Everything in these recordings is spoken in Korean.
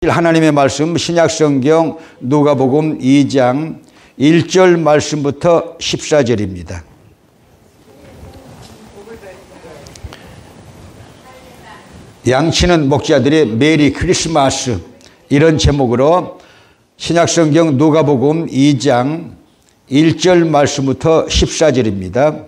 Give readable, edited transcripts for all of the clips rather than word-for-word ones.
하나님의 말씀 신약성경 누가복음 2장 1절 말씀부터 14절입니다. 양치는 목자들의 메리 크리스마스, 이런 제목으로 신약성경 누가복음 2장 1절 말씀부터 14절입니다.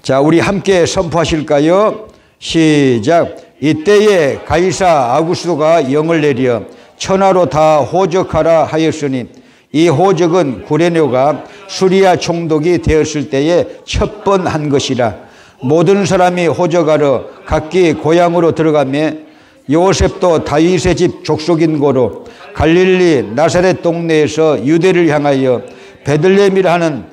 자, 우리 함께 선포하실까요? 시작. 이때에 가이사 아구스도가 영을 내려 천하로 다 호적하라 하였으니 이 호적은 구레네오가 수리아 총독이 되었을 때에 첫 번 한 것이라. 모든 사람이 호적하러 각기 고향으로 들어가며 요셉도 다윗의 집 족속인 고로 갈릴리 나사렛 동네에서 유대를 향하여 베들레헴이라 하는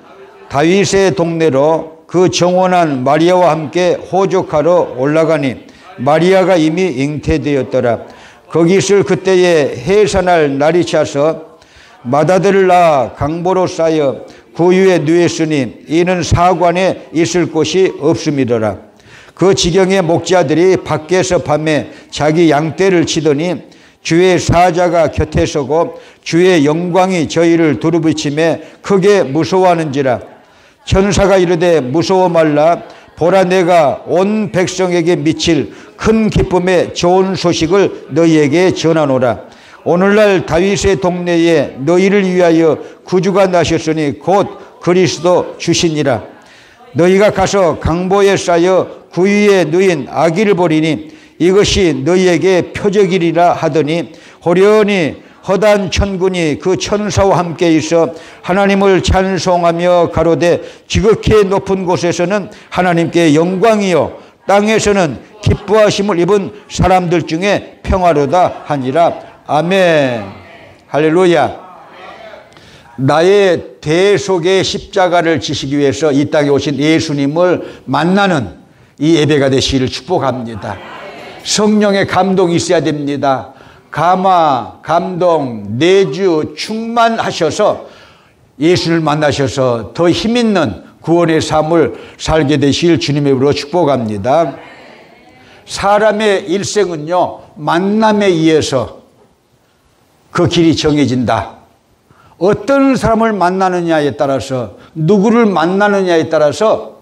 다윗의 동네로 그 정원한 마리아와 함께 호적하러 올라가니 마리아가 이미 잉태되었더라. 거기 있을 그때에 해산할 날이 차서 맏아들을 낳아 강보로 쌓여 구유에 누웠으니 이는 사관에 있을 곳이 없음이더라. 그 지경의 목자들이 밖에서 밤에 자기 양떼를 치더니 주의 사자가 곁에 서고 주의 영광이 저희를 두루비치매 크게 무서워하는지라. 천사가 이르되 무서워 말라. 보라, 내가 온 백성에게 미칠 큰 기쁨의 좋은 소식을 너희에게 전하노라. 오늘날 다윗의 동네에 너희를 위하여 구주가 나셨으니 곧 그리스도 주시니라. 너희가 가서 강보에 쌓여 구유에 누인 아기를 보리니 이것이 너희에게 표적이리라 하더니 호련히 허단 천군이 그 천사와 함께 있어 하나님을 찬송하며 가로되 지극히 높은 곳에서는 하나님께 영광이요 땅에서는 기뻐하심을 입은 사람들 중에 평화로다 하니라. 아멘. 할렐루야. 나의 대속의 십자가를 지시기 위해서 이 땅에 오신 예수님을 만나는 이 예배가 되시기를 축복합니다. 성령의 감동이 있어야 됩니다. 감화, 감동, 내주 충만하셔서 예수를 만나셔서 더 힘있는 구원의 삶을 살게 되실 주님의 이름으로 축복합니다. 사람의 일생은요, 만남에 의해서 그 길이 정해진다. 어떤 사람을 만나느냐에 따라서, 누구를 만나느냐에 따라서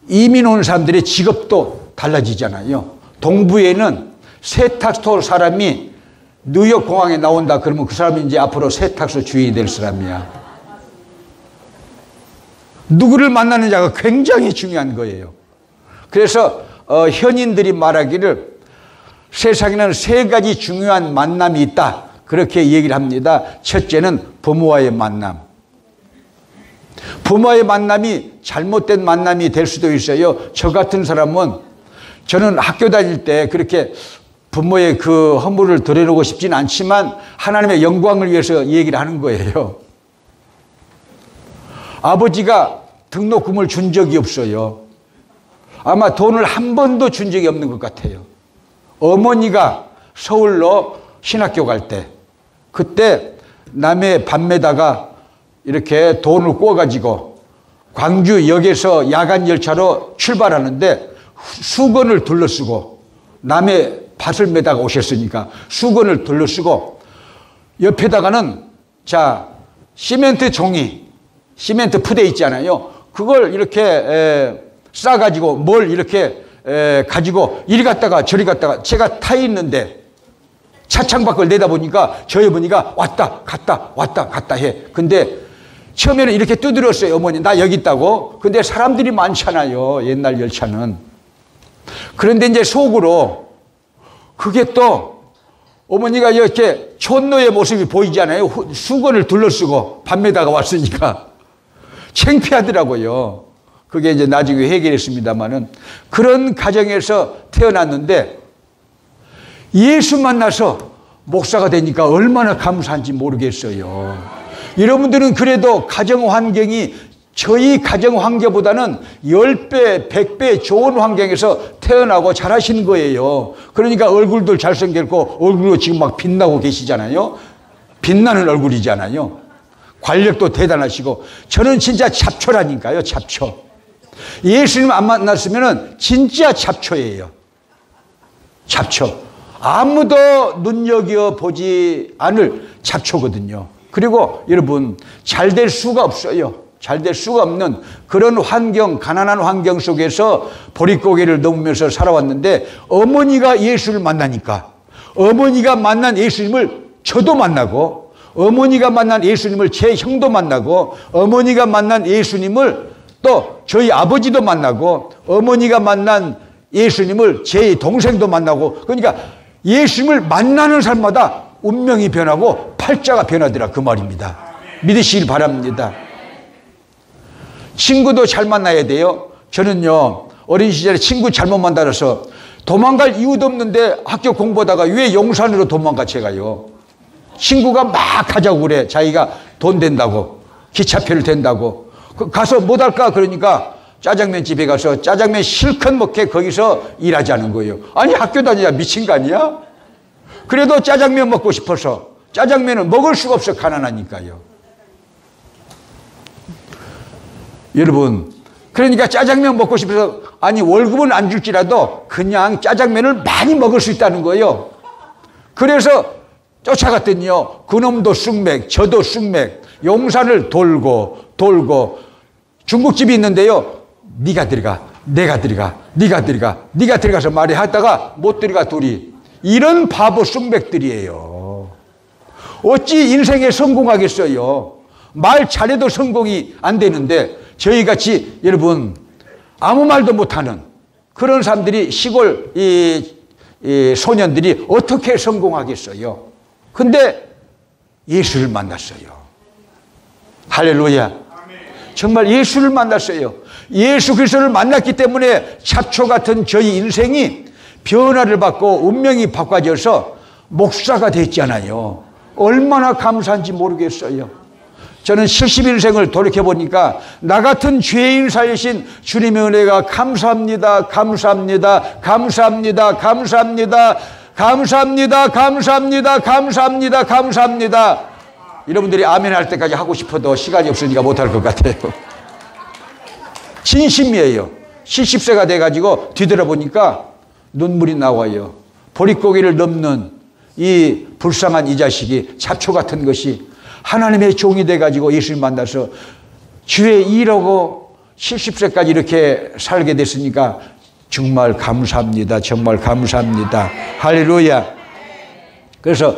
이민 온 사람들의 직업도 달라지잖아요. 동부에는 세탁소 사람이 뉴욕 공항에 나온다 그러면 그 사람이 이제 앞으로 세탁소 주인이 될 사람이야. 누구를 만나느냐가 굉장히 중요한 거예요. 그래서 현인들이 말하기를 세상에는 세 가지 중요한 만남이 있다, 그렇게 얘기를 합니다. 첫째는 부모와의 만남. 부모와의 만남이 잘못된 만남이 될 수도 있어요. 저 같은 사람은, 저는 학교 다닐 때 그렇게 부모의 그 허물을 드러내고 싶지는 않지만 하나님의 영광을 위해서 얘기를 하는 거예요. 아버지가 등록금을 준 적이 없어요. 아마 돈을 한 번도 준 적이 없는 것 같아요. 어머니가 서울로 신학교 갈 때, 그때 남해 밤에다가 이렇게 돈을 구워가지고 광주역에서 야간 열차로 출발하는데 수건을 둘러쓰고, 남해 밭을 매다가 오셨으니까 수건을 둘러쓰고 옆에다가는 자 시멘트 종이, 시멘트 푸대 있잖아요. 그걸 이렇게 싸가지고 뭘 이렇게 가지고 이리 갔다가 저리 갔다가, 제가 타 있는데 차창 밖을 내다보니까 저희 어머니가 왔다 갔다 왔다 갔다 해. 근데 처음에는 이렇게 두드렸어요. 어머니 나 여기 있다고. 근데 사람들이 많잖아요, 옛날 열차는. 그런데 이제 속으로 그게 또 어머니가 이렇게 촌노의 모습이 보이잖아요. 수건을 둘러쓰고 밤에다가 왔으니까 창피하더라고요. 그게 이제 나중에 해결했습니다만은, 그런 가정에서 태어났는데 예수 만나서 목사가 되니까 얼마나 감사한지 모르겠어요. 여러분들은 그래도 가정 환경이 저희 가정 환경보다는 10배, 100배 좋은 환경에서 태어나고 자라신 거예요. 그러니까 얼굴도 잘생겼고 얼굴도 지금 막 빛나고 계시잖아요. 빛나는 얼굴이잖아요. 관력도 대단하시고. 저는 진짜 잡초라니까요, 잡초. 예수님 안 만났으면 진짜 잡초예요. 잡초. 아무도 눈여겨보지 않을 잡초거든요. 그리고 여러분, 잘 될 수가 없어요. 잘 될 수가 없는 그런 환경, 가난한 환경 속에서 보릿고개를 넘으면서 살아왔는데, 어머니가 예수를 만나니까 어머니가 만난 예수님을 저도 만나고, 어머니가 만난 예수님을 제 형도 만나고, 어머니가 만난 예수님을 또 저희 아버지도 만나고, 어머니가 만난 예수님을 제 동생도 만나고, 그러니까 예수님을 만나는 사람마다 운명이 변하고 팔자가 변하더라, 그 말입니다. 믿으시길 바랍니다. 친구도 잘 만나야 돼요. 저는요, 어린 시절에 친구 잘못 만나서 도망갈 이유도 없는데 학교 공부하다가 왜 용산으로 도망가 제가요. 친구가 막 하자고 그래. 자기가 돈 된다고, 기차표를 된다고. 가서 못 할까 그러니까 짜장면 집에 가서 짜장면 실컷 먹게 거기서 일하자는 거예요. 아니, 학교 다니냐, 미친 거 아니야? 그래도 짜장면 먹고 싶어서 짜장면을 먹을 수가 없어, 가난하니까요. 여러분, 그러니까 짜장면 먹고 싶어서, 아니 월급은 안 줄지라도 그냥 짜장면을 많이 먹을 수 있다는 거예요. 그래서 쫓아갔더니요, 그놈도 쑥맥, 저도 쑥맥, 용산을 돌고 중국집이 있는데요, 네가 들어가, 내가 들어가, 네가 들어가, 네가 들어가서 말이 하다가 못 들어가 둘이. 이런 바보 쑥맥들이에요. 어찌 인생에 성공하겠어요? 말 잘해도 성공이 안 되는데, 저희같이 여러분 아무 말도 못하는 그런 사람들이, 시골 이 소년들이 어떻게 성공하겠어요? 근데 예수를 만났어요. 할렐루야. 정말 예수를 만났어요. 예수 그리스도를 만났기 때문에 잡초 같은 저희 인생이 변화를 받고 운명이 바꿔져서 목사가 됐잖아요. 얼마나 감사한지 모르겠어요. 저는 70인생을 돌이켜보니까 나 같은 죄인 살리신 주님의 은혜가 감사합니다, 감사합니다, 감사합니다, 감사합니다, 감사합니다, 감사합니다, 감사합니다, 감사합니다. 여러분들이 아멘 할 때까지 하고 싶어도 시간이 없으니까 못할 것 같아요. 진심이에요. 70세가 돼가지고 뒤돌아보니까 눈물이 나와요. 보릿고개를 넘는 이 불쌍한 이 자식이, 잡초 같은 것이 하나님의 종이 돼가지고 예수님 만나서 주의 일하고 70세까지 이렇게 살게 됐으니까 정말 감사합니다. 정말 감사합니다. 할렐루야. 그래서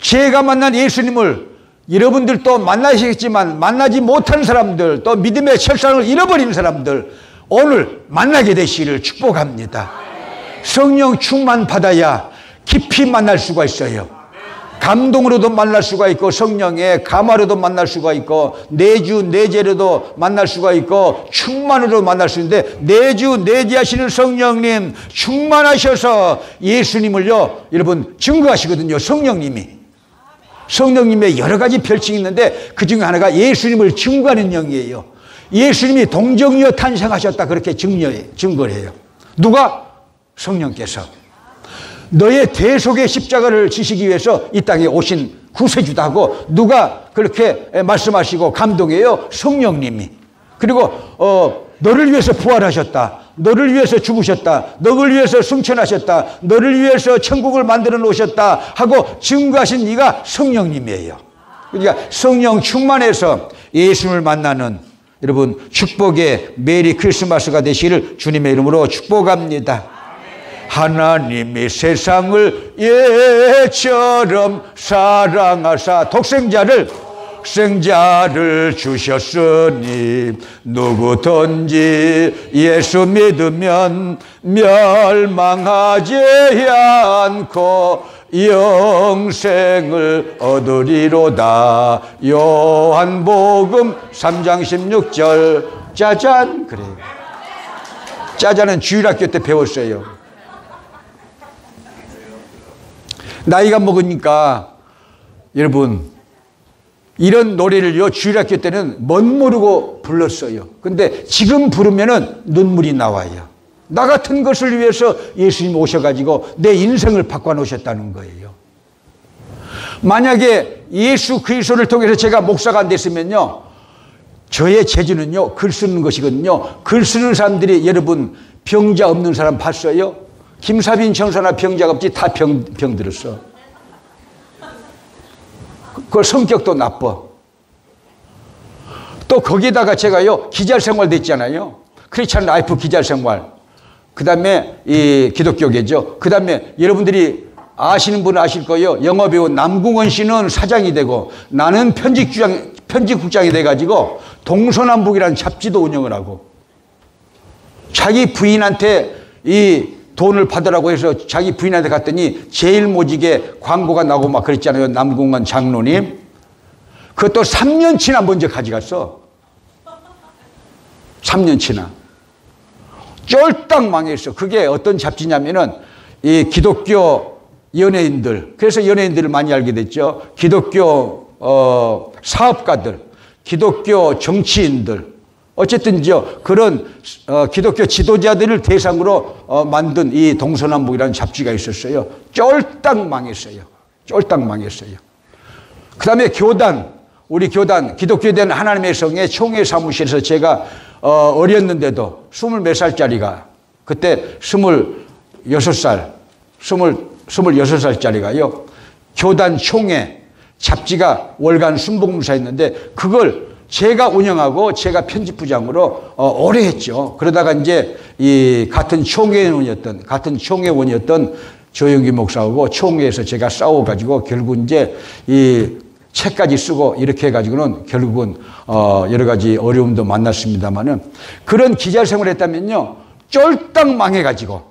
제가 만난 예수님을 여러분들도 만나시겠지만 만나지 못한 사람들, 또 믿음의 철상을 잃어버린 사람들, 오늘 만나게 되시기를 축복합니다. 성령 충만 받아야 깊이 만날 수가 있어요. 감동으로도 만날 수가 있고, 성령의 감화로도 만날 수가 있고, 내주 내재로도 만날 수가 있고, 충만으로 만날 수 있는데, 내주 내재하시는 성령님 충만하셔서 예수님을요, 여러분 증거하시거든요. 성령님의 여러 가지 별칭이 있는데 그 중에 하나가 예수님을 증거하는 영이에요. 예수님이 동정이어 탄생하셨다, 그렇게 증거를 해요. 누가? 성령께서. 너의 대속의 십자가를 지시기 위해서 이 땅에 오신 구세주다 하고 누가 그렇게 말씀하시고 감동해요? 성령님이. 그리고 너를 위해서 부활하셨다, 너를 위해서 죽으셨다, 너를 위해서 승천하셨다, 너를 위해서 천국을 만들어 놓으셨다 하고 증거하신 이가 성령님이에요. 그러니까 성령 충만해서 예수님을 만나는 여러분 축복의 메리 크리스마스가 되시기를 주님의 이름으로 축복합니다. 하나님이 세상을 예처럼 사랑하사 독생자를 주셨으니 누구든지 예수 믿으면 멸망하지 않고 영생을 얻으리로다. 요한복음 3장 16절. 짜잔. 그래요. 짜잔은 주일학교 때 배웠어요. 나이가 먹으니까 여러분 이런 노래를요, 주일학교 때는 멋 모르고 불렀어요. 근데 지금 부르면은 눈물이 나와요. 나 같은 것을 위해서 예수님 오셔가지고 내 인생을 바꿔놓으셨다는 거예요. 만약에 예수 그리스도를 통해서 제가 목사가 안 됐으면요, 저의 재주는요, 글 쓰는 것이거든요. 글 쓰는 사람들이 여러분 병자 없는 사람 봤어요? 김사빈 청사나 병자가 없지 다 병들었어. 그 성격도 나빠. 또 거기다가 제가요 기자 생활 됐잖아요. 크리스찬 라이프 기자 생활. 그 다음에 이 기독교계죠. 그 다음에 여러분들이 아시는 분은 아실 거예요. 영화배우 남궁원 씨는 사장이 되고 나는 편집국장이 돼가지고 동서남북이라는 잡지도 운영을 하고 자기 부인한테 이 돈을 받으라고 해서 자기 부인한테 갔더니 제일모직에 광고가 나오고 막 그랬잖아요. 남궁원 장로님. 그것도 3년치나 먼저 가져갔어. 3년치나. 쫄딱 망했어. 그게 어떤 잡지냐면은 이 기독교 연예인들, 그래서 연예인들을 많이 알게 됐죠. 기독교 사업가들, 기독교 정치인들, 어쨌든요 그런 기독교 지도자들을 대상으로 만든 이 동서남북이라는 잡지가 있었어요. 쫄딱 망했어요. 쫄딱 망했어요. 그 다음에 교단, 우리 교단 기독교에 대한 하나님의 성의 총회 사무실에서 제가 어렸는데도 20몇 살짜리가 그때 26살짜리가요 교단 총회 잡지가 월간 순복무사였는데 그걸 제가 운영하고 제가 편집부장으로 오래 했죠. 그러다가 이제 이 같은 총회원이었던 조영기 목사하고 총회에서 제가 싸워가지고 결국 이제 이 책까지 쓰고 이렇게 해가지고는 결국은 여러 가지 어려움도 만났습니다만은 그런 기자 생활을 했다면요 쫄딱 망해가지고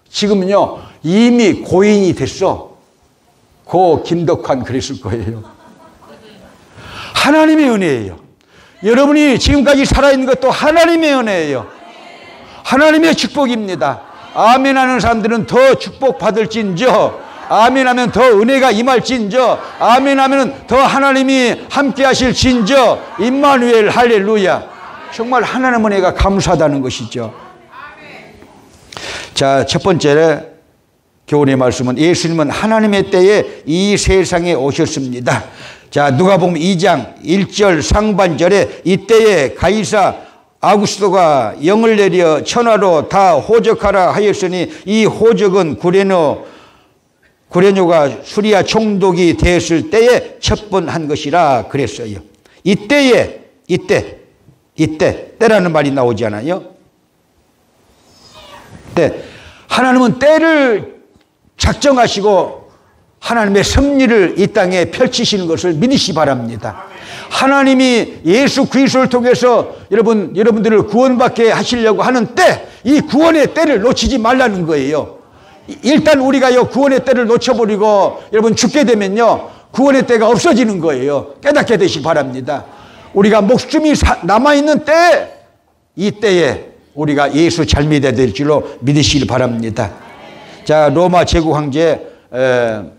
지금은요 이미 고인이 됐어. 고 김덕환 그랬을 거예요. 하나님의 은혜예요. 여러분이 지금까지 살아있는 것도 하나님의 은혜예요. 하나님의 축복입니다. 아멘 하는 사람들은 더 축복받을진저, 아멘 하면 더 은혜가 임할진저, 아멘 하면 더 하나님이 함께 하실진저, 임마누엘 할렐루야. 정말 하나님의 은혜가 감사하다는 것이죠. 자, 첫 번째 교훈의 말씀은 예수님은 하나님의 때에 이 세상에 오셨습니다. 자, 누가복음 2장 1절 상반절에 이때에 가이사 아구스토가 영을 내려 천하로 다 호적하라 하였으니 이 호적은 구레뇨가 수리아 총독이 되었을 때에 첩번한 것이라 그랬어요. 이때 때라는 말이 나오지 않아요? 때. 하나님은 때를 작정하시고 하나님의 섭리를 이 땅에 펼치시는 것을 믿으시기 바랍니다. 하나님이 예수 그리스도를 통해서 여러분들을 구원받게 하시려고 하는 때, 이 구원의 때를 놓치지 말라는 거예요. 일단 우리가요 구원의 때를 놓쳐버리고 여러분 죽게 되면요 구원의 때가 없어지는 거예요. 깨닫게 되시기 바랍니다. 우리가 목숨이 남아있는 때, 이 때에 우리가 예수 잘 믿어야 될 줄로 믿으시길 바랍니다. 자, 로마 제국 황제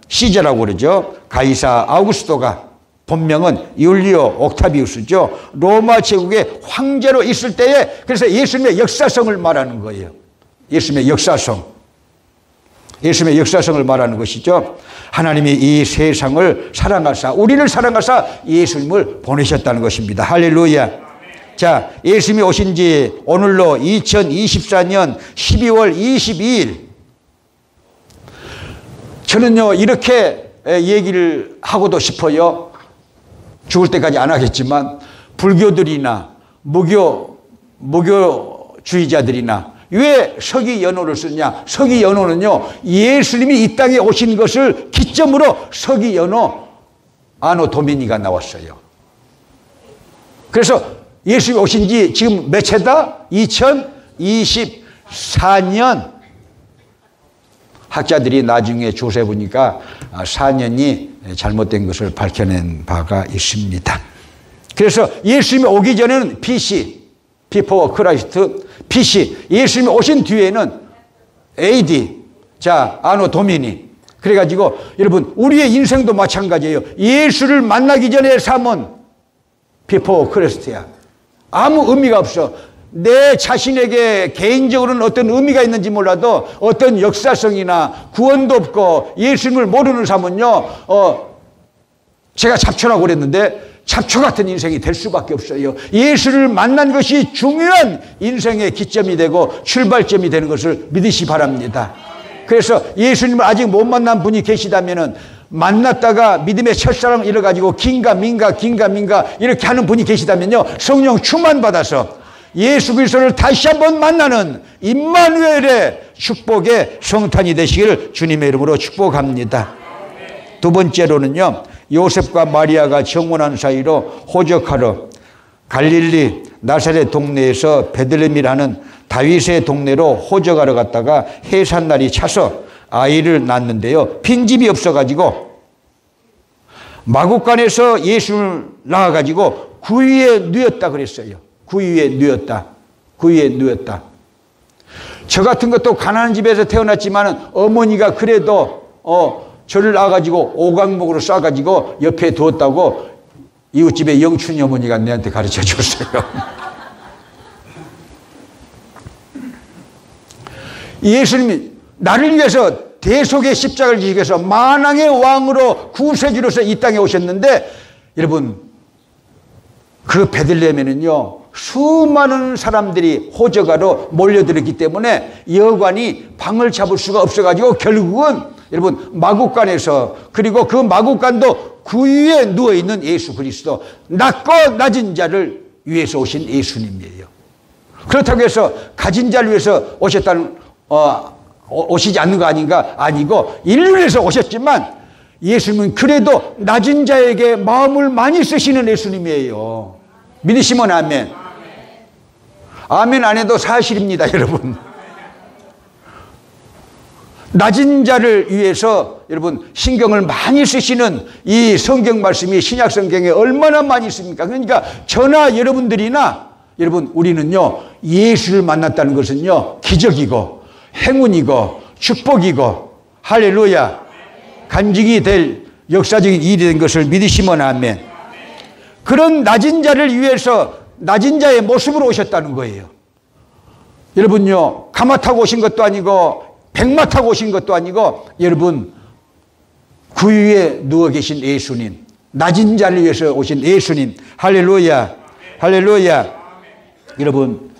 시저라고 그러죠. 가이사 아우구스토가 본명은 율리오 옥타비우스죠. 로마 제국의 황제로 있을 때에 그래서 예수님의 역사성을 말하는 거예요. 예수님의 역사성을 말하는 것이죠. 하나님이 이 세상을 사랑하사 우리를 사랑하사 예수님을 보내셨다는 것입니다. 할렐루야. 자, 예수님이 오신 지 오늘로 2024년 12월 22일. 저는요 이렇게 얘기를 하고도 싶어요. 죽을 때까지 안 하겠지만 불교들이나 무교주의자들이나 왜 서기연호를 쓰냐. 서기연호는요 예수님이 이 땅에 오신 것을 기점으로 서기연호 아노 도미니가 나왔어요. 그래서 예수님이 오신 지 지금 몇 해다? 2024년. 학자들이 나중에 조사해 보니까 4년이 잘못된 것을 밝혀낸 바가 있습니다. 그래서 예수님이 오기 전에는 BC, Before Christ, BC, 예수님이 오신 뒤에는 AD, 자, 아노 도미니. 그래가지고 여러분 우리의 인생도 마찬가지예요. 예수를 만나기 전에 삶은 Before Christ야. 아무 의미가 없어. 내 자신에게 개인적으로는 어떤 의미가 있는지 몰라도 어떤 역사성이나 구원도 없고 예수님을 모르는 삶은요 제가 잡초라고 그랬는데 잡초 같은 인생이 될 수밖에 없어요. 예수를 만난 것이 중요한 인생의 기점이 되고 출발점이 되는 것을 믿으시 바랍니다. 그래서 예수님을 아직 못 만난 분이 계시다면은 만났다가 믿음의 첫사랑 이뤄가지고 긴가 민가 이렇게 하는 분이 계시다면요, 성령 충만 받아서 예수 그리스도를 다시 한번 만나는 임마누엘의 축복의 성탄이 되시기를 주님의 이름으로 축복합니다. 두 번째로는요, 요셉과 마리아가 정혼한 사이로 호적하러 갈릴리 나사렛 동네에서 베들레헴이라는 다윗의 동네로 호적하러 갔다가 해산날이 차서 아이를 낳았는데요, 빈집이 없어가지고 마구간에서 예수를 낳아가지고 구유에 누였다 그랬어요. 구유에 누였다. 저 같은 것도 가난한 집에서 태어났지만 어머니가 그래도 저를 낳아가지고 오강목으로 싸가지고 옆에 두었다고 이웃집의 영춘이 어머니가 내한테 가르쳐 줬어요. 예수님이 나를 위해서 대속의 십자가를 지시기 위해서 만왕의 왕으로 구세주로서 이 땅에 오셨는데, 여러분 그 베들레헴에는요 수많은 사람들이 호적하러 몰려들었기 때문에 여관이 방을 잡을 수가 없어가지고 결국은 여러분 마구간에서, 그리고 그 마구간도 구유에 누워있는 예수 그리스도, 낮고 낮은 자를 위해서 오신 예수님이에요. 그렇다고 해서 가진 자를 위해서 오시지 않는 거 아닌가? 아니고 인류를 위해서 오셨지만 예수님은 그래도 낮은 자에게 마음을 많이 쓰시는 예수님이에요. 믿으시면 아멘. 아멘 안 해도 사실입니다, 여러분. 낮은 자를 위해서 여러분 신경을 많이 쓰시는 이 성경 말씀이 신약 성경에 얼마나 많이 있습니까? 그러니까 저나 여러분들이나 여러분 우리는요 예수를 만났다는 것은요 기적이고 행운이고 축복이고 할렐루야 간증이 될 역사적인 일이 된 것을 믿으시면 아멘. 그런 낮은 자를 위해서 낮은 자의 모습으로 오셨다는 거예요. 여러분요 가마 타고 오신 것도 아니고 백마 타고 오신 것도 아니고 여러분 구유에 누워 계신 예수님, 낮은 자를 위해서 오신 예수님. 할렐루야 할렐루야. 여러분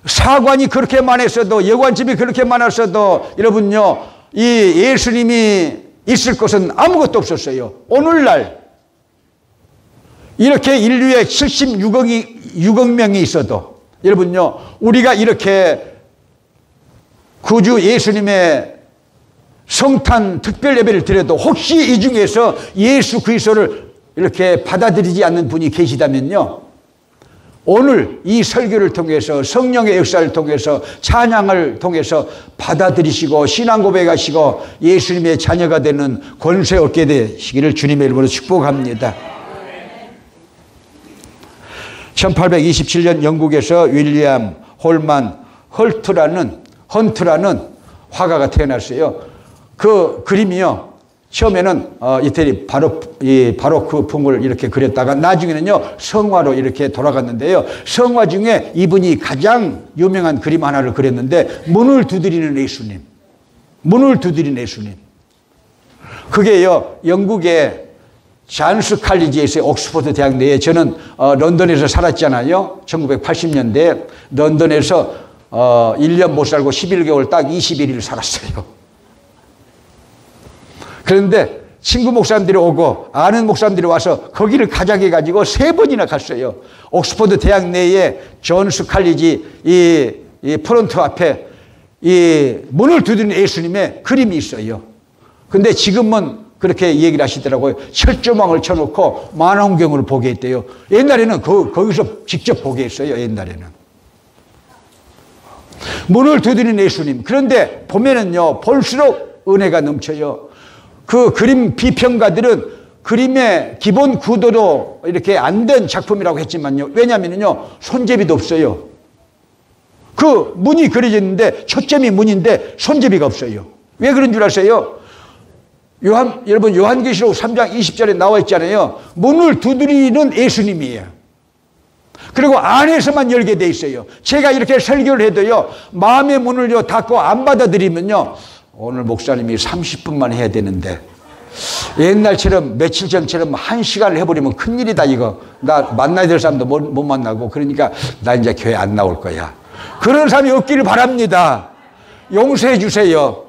사관이 그렇게 많았어도, 여관집이 그렇게 많았어도 여러분요 이 예수님이 있을 것은 아무것도 없었어요. 오늘날 이렇게 인류에 76억 명이 있어도 여러분요 우리가 이렇게 구주 예수님의 성탄 특별 예배를 드려도 혹시 이 중에서 예수 그리스도를 이렇게 받아들이지 않는 분이 계시다면요, 오늘 이 설교를 통해서 성령의 역사를 통해서 찬양을 통해서 받아들이시고 신앙 고백하시고 예수님의 자녀가 되는 권세 얻게 되시기를 주님의 이름으로 축복합니다. 1827년 영국에서 윌리엄 홀만 헌트라는 화가가 태어났어요. 그 그림이요 처음에는 이태리 바로크 풍을 이렇게 그렸다가 나중에는요 성화로 이렇게 돌아갔는데요, 성화 중에 이분이 가장 유명한 그림 하나를 그렸는데 문을 두드리는 예수님. 그게요 영국의 잔스 칼리지에서 옥스퍼드 대학 내에, 저는 런던에서 살았잖아요. 1980년대에 런던에서 1년 못 살고 11개월 딱 21일 살았어요. 그런데 친구 목사님들이 오고 아는 목사님들이 와서 거기를 가자해가지고 3번이나 갔어요. 옥스퍼드 대학 내에 존스 칼리지 이 프론트 앞에 이 문을 두드리는 예수님의 그림이 있어요. 근데 지금은 그렇게 얘기를 하시더라고요. 철조망을 쳐놓고 만원경을 보게 했대요. 옛날에는 거기서 직접 보게 했어요. 옛날에는. 문을 두드리는 예수님. 그런데 보면은요 볼수록 은혜가 넘쳐요. 그 그림 비평가들은 그림의 기본 구도도 이렇게 안 된 작품이라고 했지만요, 왜냐하면요 손잡이도 없어요. 그 문이 그려져 있는데 초점이 문인데 손잡이가 없어요. 왜 그런 줄 아세요? 여러분 요한계시록 3장 20절에 나와 있잖아요. 문을 두드리는 예수님이에요. 그리고 안에서만 열게 돼 있어요. 제가 이렇게 설교를 해도요 마음의 문을 닫고 안 받아들이면요, 오늘 목사님이 30분만 해야 되는데 옛날처럼 며칠 전처럼 1시간을 해버리면 큰일이다. 이거 나 만나야 될 사람도 못 만나고, 그러니까 나 이제 교회 안 나올 거야. 그런 사람이 없기를 바랍니다. 용서해 주세요.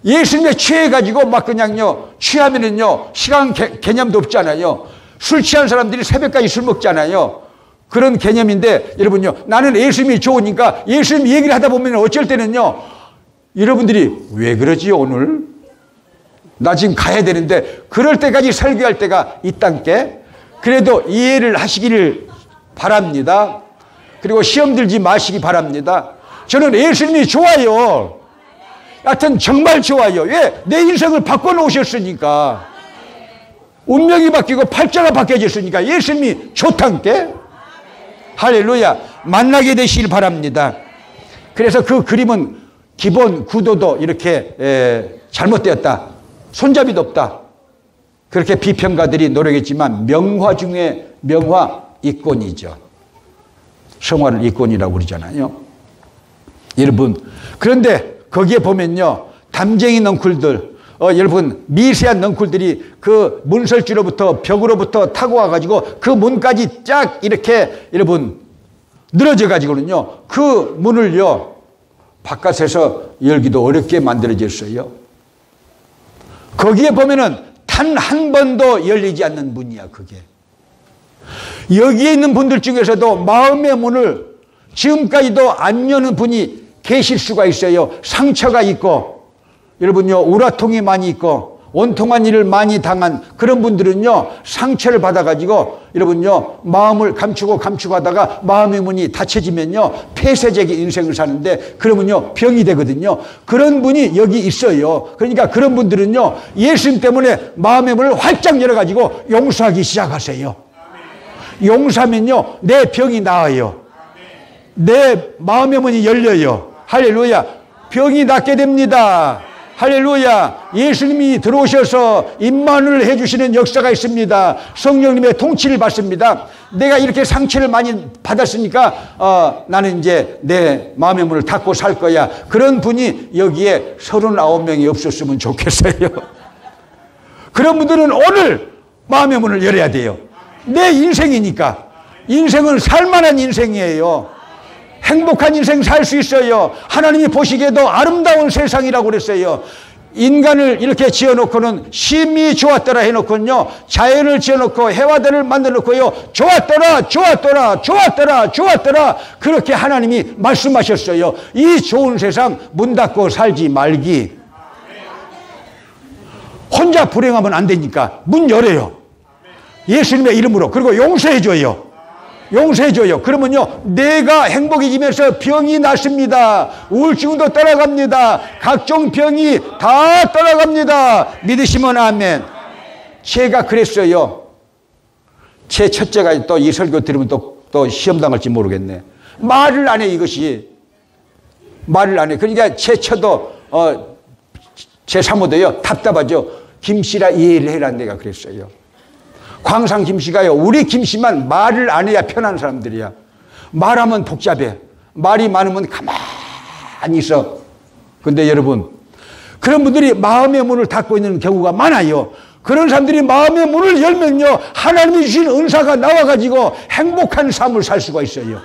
예수님에 취해가지고 막 그냥요, 취하면은요, 시간 개념도 없잖아요. 술 취한 사람들이 새벽까지 술 먹잖아요. 그런 개념인데, 여러분요, 나는 예수님이 좋으니까 예수님 얘기를 하다 보면 어쩔 때는요, 여러분들이 왜 그러지요, 오늘? 나 지금 가야 되는데, 그럴 때까지 설교할 때가 있단께. 그래도 이해를 하시기를 바랍니다. 그리고 시험 들지 마시기 바랍니다. 저는 예수님이 좋아요. 하여튼 정말 좋아요. 왜? 내 인생을 바꿔놓으셨으니까. 운명이 바뀌고 팔자가 바뀌어졌으니까 예수님이 좋단께. 할렐루야. 만나게 되시길 바랍니다. 그래서 그 그림은 기본 구도도 이렇게 잘못되었다. 손잡이도 없다. 그렇게 비평가들이 노력했지만 명화 중에 명화 이권이죠. 성화를 이권이라고 그러잖아요. 여러분, 그런데 거기에 보면요, 담쟁이 넝쿨들, 여러분, 미세한 넝쿨들이 그 문설주로부터 벽으로부터 타고 와가지고 그 문까지 쫙 이렇게 여러분 늘어져가지고는요, 그 문을요, 바깥에서 열기도 어렵게 만들어졌어요. 거기에 보면은 단 한 번도 열리지 않는 문이야, 그게. 여기에 있는 분들 중에서도 마음의 문을 지금까지도 안 여는 분이 계실 수가 있어요. 상처가 있고, 여러분요, 우라통이 많이 있고, 원통한 일을 많이 당한 그런 분들은요, 상처를 받아가지고, 여러분요, 마음을 감추고 하다가 마음의 문이 닫혀지면요, 폐쇄적인 인생을 사는데, 그러면요, 병이 되거든요. 그런 분이 여기 있어요. 그러니까 그런 분들은요, 예수님 때문에 마음의 문을 활짝 열어가지고 용서하기 시작하세요. 용서하면요, 내 병이 나아요. 내 마음의 문이 열려요. 할렐루야. 병이 낫게 됩니다. 할렐루야. 예수님이 들어오셔서 임만을 해주시는 역사가 있습니다. 성령님의 통치를 받습니다. 내가 이렇게 상처를 많이 받았으니까 나는 이제 내 마음의 문을 닫고 살 거야. 그런 분이 여기에 39명이 없었으면 좋겠어요. 그런 분들은 오늘 마음의 문을 열어야 돼요. 내 인생이니까. 인생은 살만한 인생이에요. 행복한 인생 살 수 있어요. 하나님이 보시기에도 아름다운 세상이라고 그랬어요. 인간을 이렇게 지어놓고는 심히 좋았더라 해놓고는요, 자연을 지어놓고 해와들을 만들어놓고요, 좋았더라 그렇게 하나님이 말씀하셨어요. 이 좋은 세상 문 닫고 살지 말기. 혼자 불행하면 안 되니까 문 열어요. 예수님의 이름으로. 그리고 용서해줘요. 용서해줘요. 그러면요, 내가 행복해지면서 병이 낫습니다. 우울증도 떠나갑니다. 각종 병이 다 떠나갑니다. 믿으시면 아멘. 제가 그랬어요. 제 첫째가 또 이 설교 들으면 또 시험 당할지 모르겠네. 말을 안 해, 이것이. 말을 안 해. 그러니까 제 처도, 제 사모도요, 답답하죠. 김씨라 이해를 해라, 내가 그랬어요. 광상 김씨가요, 우리 김씨만 말을 안 해야 편한 사람들이야. 말하면 복잡해. 말이 많으면 가만히 있어. 근데 여러분, 그런 분들이 마음의 문을 닫고 있는 경우가 많아요. 그런 사람들이 마음의 문을 열면요, 하나님이 주신 은사가 나와가지고 행복한 삶을 살 수가 있어요.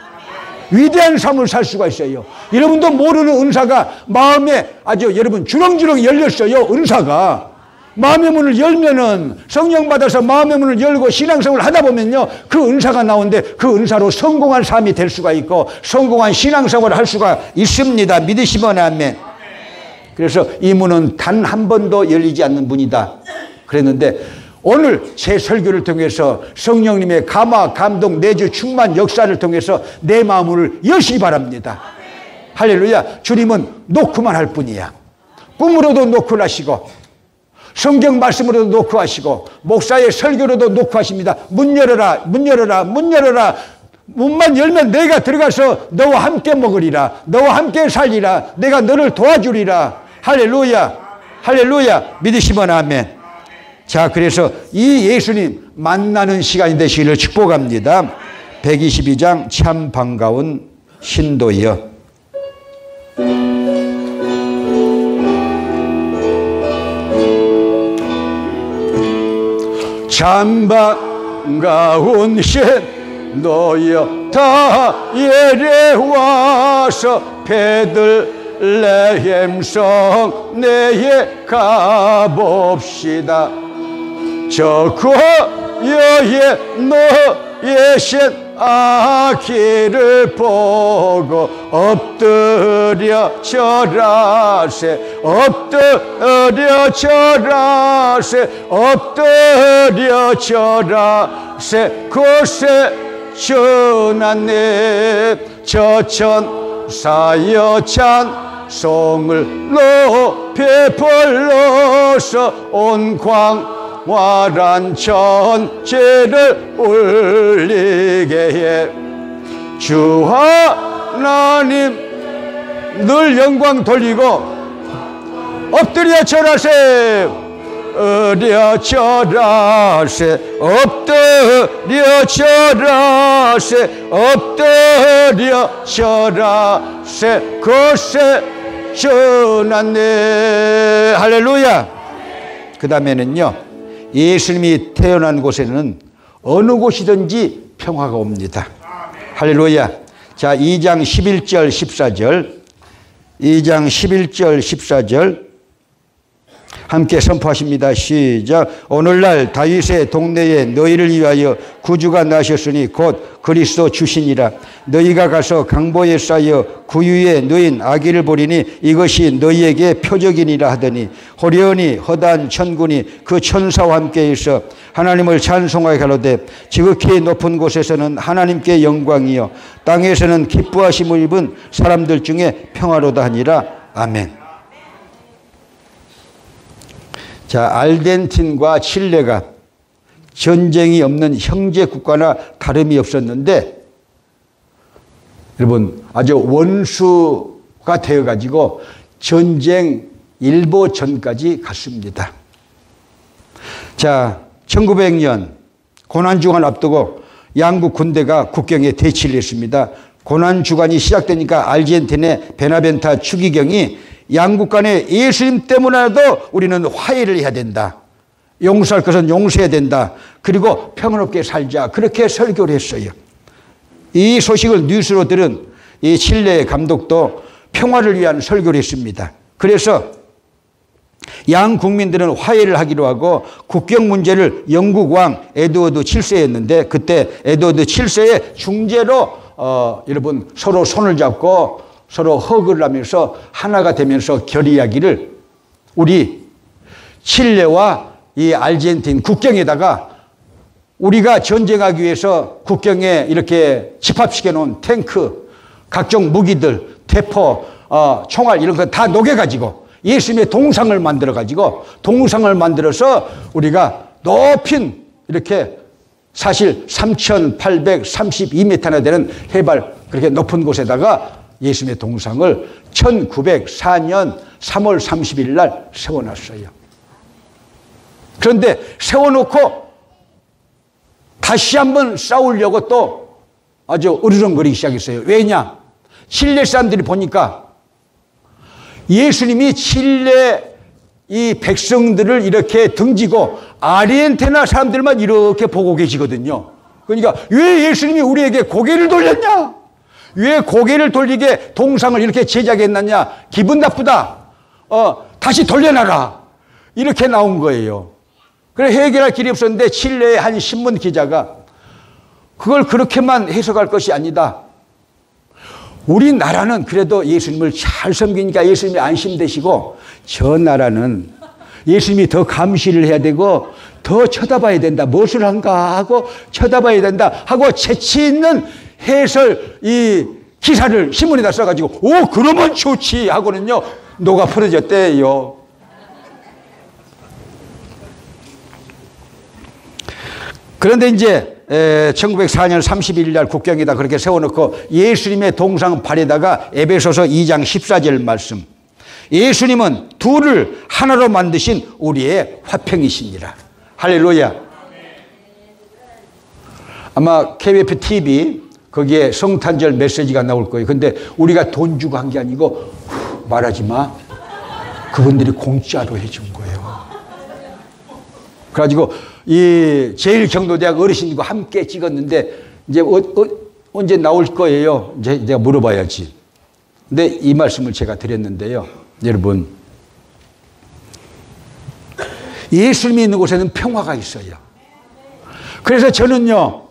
위대한 삶을 살 수가 있어요. 여러분도 모르는 은사가 마음에 아주 여러분 주렁주렁 열렸어요. 은사가. 마음의 문을 열면은 성령 받아서 마음의 문을 열고 신앙생활을 하다 보면요, 그 은사가 나오는데 그 은사로 성공한 삶이 될 수가 있고 성공한 신앙생활을 할 수가 있습니다. 믿으시면 아멘. 그래서 이 문은 단 한 번도 열리지 않는 문이다 그랬는데, 오늘 제 설교를 통해서 성령님의 감화, 감동, 내주 충만 역사를 통해서 내 마음을 여시기 바랍니다. 할렐루야. 주님은 노크만 할 뿐이야. 꿈으로도 노크를 하시고 성경 말씀으로도 노크하시고 목사의 설교로도 노크하십니다. 문 열어라, 문 열어라, 문 열어라. 문만 열면 내가 들어가서 너와 함께 먹으리라, 너와 함께 살리라, 내가 너를 도와주리라. 할렐루야. 할렐루야. 믿으시면 아멘. 자, 그래서 이 예수님 만나는 시간이 되시기를 축복합니다. 122장 참 반가운 신도여. 참 반가운 신도여, 다 예래 와서 배들 베들레헴 성내에 가봅시다. 저 고요에 너의 신 아기를 보고 엎드려 절하세, 엎드려 절하세, 엎드려 절하세. 곳에 전하네 저 천사여 찬송을 높이 불러서 온 광활한 천지를 울리게 해. 주 하나님 늘 영광 돌리고 엎드려 절하세, 엎드려 절하세, 엎드려 절하세, 엎드려 절하세. 곳에 전하네. 할렐루야. 그 다음에는요, 예수님이 태어난 곳에는 어느 곳이든지 평화가 옵니다. 할렐루야. 자, 2장 11절 14절, 2장 11절 14절 함께 선포하십니다. 시작. 오늘날 다윗의 동네에 너희를 위하여 구주가 나셨으니 곧 그리스도 주시니라. 너희가 가서 강보에 쌓여 구유에 누인 아기를 보리니 이것이 너희에게 표적이니라 하더니 호련히 허다한 천군이 그 천사와 함께 있어 하나님을 찬송하여 가로되 지극히 높은 곳에서는 하나님께 영광이요 땅에서는 기뻐하심을 입은 사람들 중에 평화로다 하니라. 아멘. 자, 아르헨틴과 칠레가 전쟁이 없는 형제 국가나 다름이 없었는데 여러분 아주 원수가 되어가지고 전쟁 일보 전까지 갔습니다. 자, 1900년 고난주간 앞두고 양국 군대가 국경에 대치를 했습니다. 고난주간이 시작되니까 아르헨틴의 베나벤타 추기경이 양국 간에 예수님 때문에라도 우리는 화해를 해야 된다. 용서할 것은 용서해야 된다. 그리고 평화롭게 살자. 그렇게 설교를 했어요. 이 소식을 뉴스로 들은 이 칠레의 감독도 평화를 위한 설교를 했습니다. 그래서 양 국민들은 화해를 하기로 하고 국경 문제를 영국 왕 에드워드 7세였는데 그때 에드워드 7세의 중재로 여러분 서로 손을 잡고 서로 허그를 하면서 하나가 되면서 결의하기를 우리 칠레와 이 아르헨틴 국경에다가 우리가 전쟁하기 위해서 국경에 이렇게 집합시켜 놓은 탱크, 각종 무기들, 대포, 총알 이런 거 다 녹여가지고 예수님의 동상을 만들어가지고 동상을 만들어서 우리가 높인 이렇게 사실 3,832m나 되는 해발 그렇게 높은 곳에다가 예수님의 동상을 1904년 3월 30일 날 세워놨어요. 그런데 세워놓고 다시 한번 싸우려고 또 아주 으르렁거리기 시작했어요. 왜냐? 칠레 사람들이 보니까 예수님이 칠레 이 백성들을 이렇게 등지고 아르헨티나 사람들만 이렇게 보고 계시거든요. 그러니까 왜 예수님이 우리에게 고개를 돌렸냐? 왜 고개를 돌리게 동상을 이렇게 제작했느냐? 기분 나쁘다. 다시 돌려놔라. 이렇게 나온 거예요. 그래 해결할 길이 없었는데 칠레의 한 신문 기자가 그걸 그렇게만 해석할 것이 아니다. 우리나라는 그래도 예수님을 잘 섬기니까 예수님이 안심되시고 저 나라는 예수님이 더 감시를 해야 되고 더 쳐다봐야 된다. 무엇을 한가 하고 쳐다봐야 된다 하고 재치 있는 해설 이 기사를 신문에다 써가지고 오 그러면 좋지 하고는요 녹아 풀어졌대요. 그런데 이제 1904년 31일 날 국경에다 그렇게 세워놓고 예수님의 동상 발에다가 에베소서 2장 14절 말씀 예수님은 둘을 하나로 만드신 우리의 화평이시니라. 할렐루야. 아마 KBF TV 거기에 성탄절 메시지가 나올 거예요. 근데 우리가 돈 주고 한 게 아니고 말하지 마. 그분들이 공짜로 해준 거예요. 그래가지고 이 제일경로대학 어르신과 함께 찍었는데 이제 언제 나올 거예요? 이제 내가 물어봐야지. 근데 이 말씀을 제가 드렸는데요. 여러분, 예수님이 있는 곳에는 평화가 있어요. 그래서 저는요,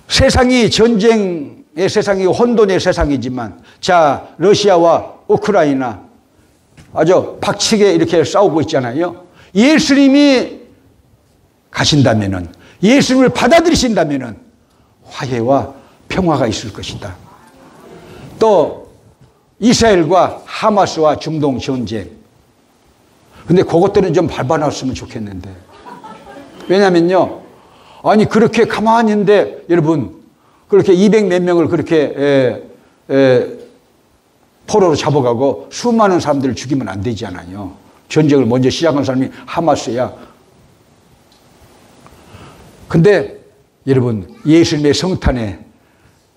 세상이 전쟁의 세상이 혼돈의 세상이지만, 자, 러시아와 우크라이나 아주 박치게 이렇게 싸우고 있잖아요. 예수님이 가신다면은, 예수님을 받아들이신다면은 화해와 평화가 있을 것이다. 또 이스라엘과 하마스와 중동 전쟁. 근데 그것들은 좀 밟아놨으면 좋겠는데. 왜냐면요, 아니 그렇게 가만히 있는데 여러분 그렇게 200 몇 명을 그렇게 포로로 잡아가고 수많은 사람들을 죽이면 안 되잖아요. 전쟁을 먼저 시작한 사람이 하마스야. 근데 여러분 예수님의 성탄에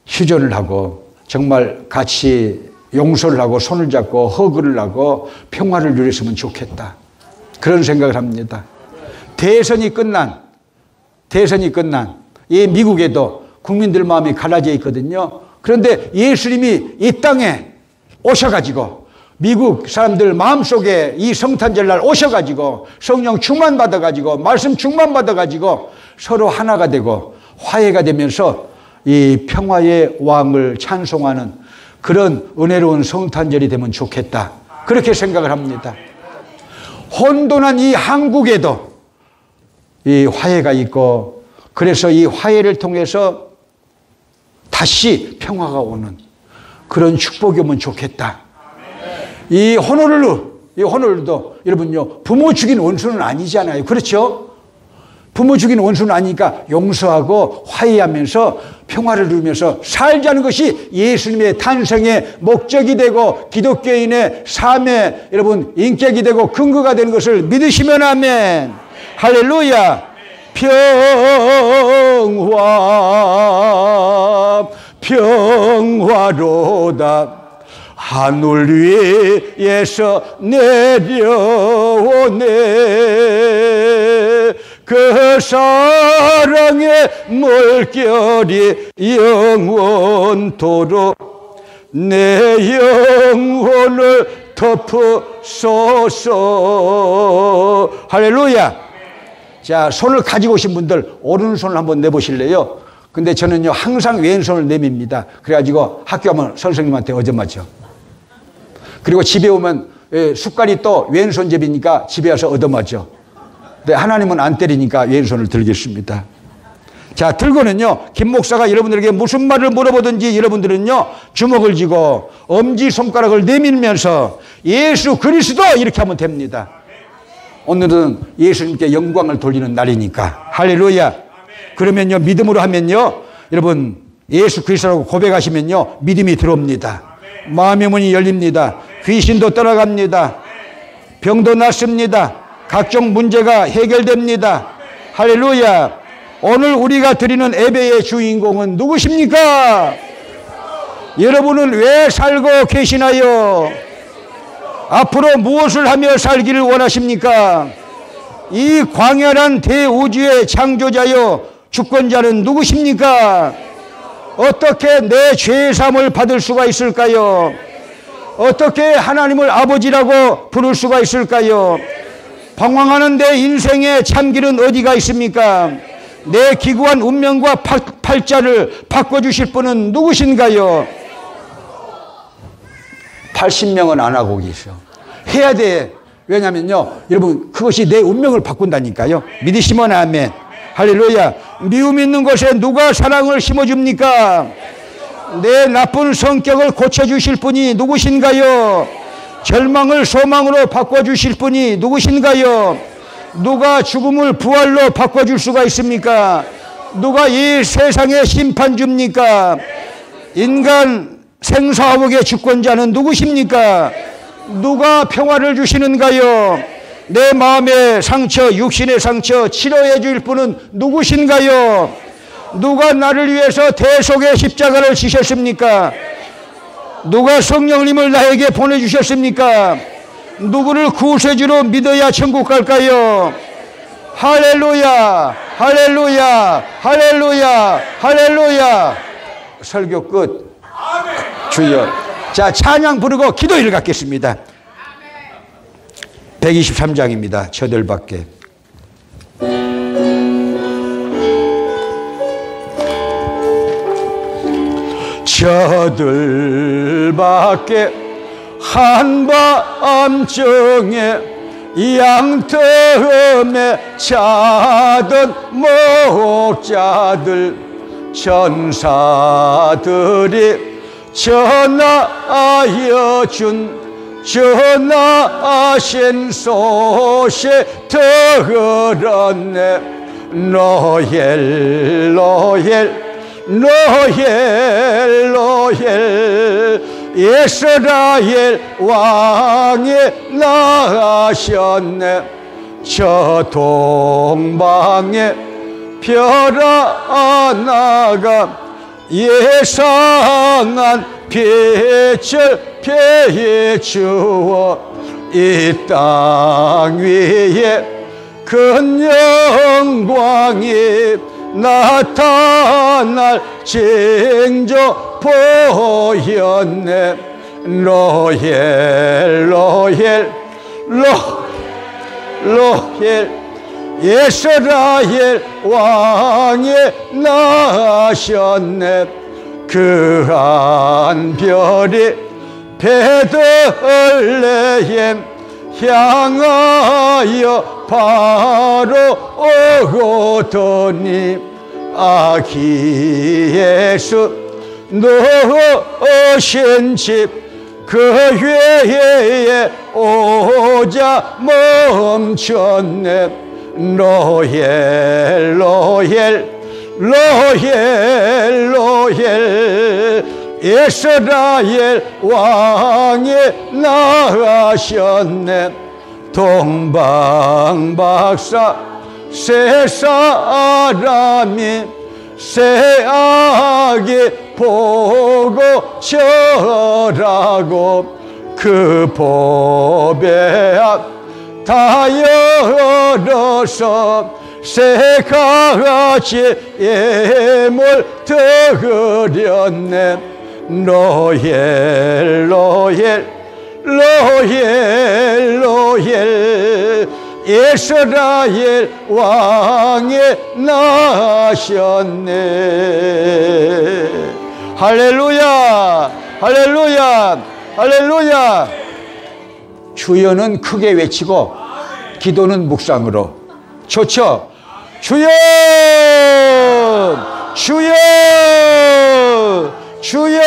휴전을 하고 정말 같이 용서를 하고 손을 잡고 허그를 하고 평화를 누렸으면 좋겠다. 그런 생각을 합니다. 대선이 끝난 이 미국에도 국민들 마음이 갈라져 있거든요. 그런데 예수님이 이 땅에 오셔가지고 미국 사람들 마음속에 이 성탄절날 오셔가지고 성령 충만 받아가지고 말씀 충만 받아가지고 서로 하나가 되고 화해가 되면서 이 평화의 왕을 찬송하는 그런 은혜로운 성탄절이 되면 좋겠다. 그렇게 생각을 합니다. 혼돈한 이 한국에도 이 화해가 있고 그래서 이 화해를 통해서 다시 평화가 오는 그런 축복이 오면 좋겠다. 이 호놀룰루도 여러분요, 부모 죽인 원수는 아니잖아요. 그렇죠? 부모 죽인 원수는 아니니까 용서하고 화해하면서 평화를 누리면서 살자는 것이 예수님의 탄생의 목적이 되고 기독교인의 삶의 여러분 인격이 되고 근거가 되는 것을 믿으시면 아멘. 할렐루야. 평화로다 하늘 위에서 내려오네. 그 사랑의 물결이 영원토록 내 영혼을 덮으소서. 할렐루야. 자, 손을 가지고 오신 분들 오른손을 한번 내보실래요? 근데 저는요 항상 왼손을 내밉니다. 그래가지고 학교 가면 선생님한테 얻어맞죠. 그리고 집에 오면 숟갈이 또 왼손잡이니까 집에 와서 얻어맞죠. 근데 하나님은 안 때리니까 왼손을 들겠습니다. 자, 들고는요 김 목사가 여러분들에게 무슨 말을 물어보든지 여러분들은요 주먹을 쥐고 엄지손가락을 내밀면서 예수 그리스도 이렇게 하면 됩니다. 오늘은 예수님께 영광을 돌리는 날이니까. 할렐루야. 그러면요 믿음으로 하면요 여러분 예수 그리스도라고 고백하시면요 믿음이 들어옵니다. 마음의 문이 열립니다. 귀신도 떠나갑니다. 병도 낫습니다. 각종 문제가 해결됩니다. 할렐루야. 오늘 우리가 드리는 예배의 주인공은 누구십니까? 여러분은 왜 살고 계시나요? 앞으로 무엇을 하며 살기를 원하십니까? 이 광활한 대우주의 창조자요 주권자는 누구십니까? 어떻게 내 죄의 사함을 받을 수가 있을까요? 어떻게 하나님을 아버지라고 부를 수가 있을까요? 방황하는 내 인생의 참길은 어디가 있습니까? 내 기구한 운명과 팔자를 바꿔주실 분은 누구신가요? 80명은 안 하고 계셔. 해야 돼. 왜냐면요 여러분 그것이 내 운명을 바꾼다니까요. 믿으시면 아멘. 할렐루야. 미움 있는 곳에 누가 사랑을 심어줍니까? 내 나쁜 성격을 고쳐주실 분이 누구신가요? 절망을 소망으로 바꿔주실 분이 누구신가요? 누가 죽음을 부활로 바꿔줄 수가 있습니까? 누가 이 세상의 심판주입니까? 인간 생사화복의 주권자는 누구십니까? 누가 평화를 주시는가요? 내 마음의 상처, 육신의 상처 치료해 줄 분은 누구신가요? 누가 나를 위해서 대속의 십자가를 지셨습니까? 누가 성령님을 나에게 보내주셨습니까? 누구를 구세주로 믿어야 천국 갈까요? 할렐루야, 할렐루야, 할렐루야, 할렐루야. 설교 끝. 주여 자, 찬양 부르고 기도를 갖겠습니다. 123장입니다. 저들밖에. 저들밖에 한밤중에 양틈에 자던 목자들 천사들이 전하여준 전하신 소식 들었네. 노엘 노엘 노엘 노엘 이스라엘 왕이 나셨네. 저 동방에 별 하나가 예상한 빛을 비추어 이 땅 위에 큰 영광이 나타날 징조 보였네. 노엘 노엘 노엘 이스라엘 왕이 나셨네. 그한 별이 베들레헴 향하여 바로 오더니 아기 예수 누우신 집 그 외에 오자 멈췄네. 노엘 노엘 노엘 노엘 이스라엘 왕이 나셨네. 동방박사 세 사람이 새 아기 보고 절하고 그 보배 앞 다 열어서 새 가지 예물 드렸네. 노엘 노엘 노엘 노엘 이스라엘 왕이 나셨네. 할렐루야 할렐루야 할렐루야. 주여는 크게 외치고 기도는 묵상으로. 좋죠? 주여 주여 주여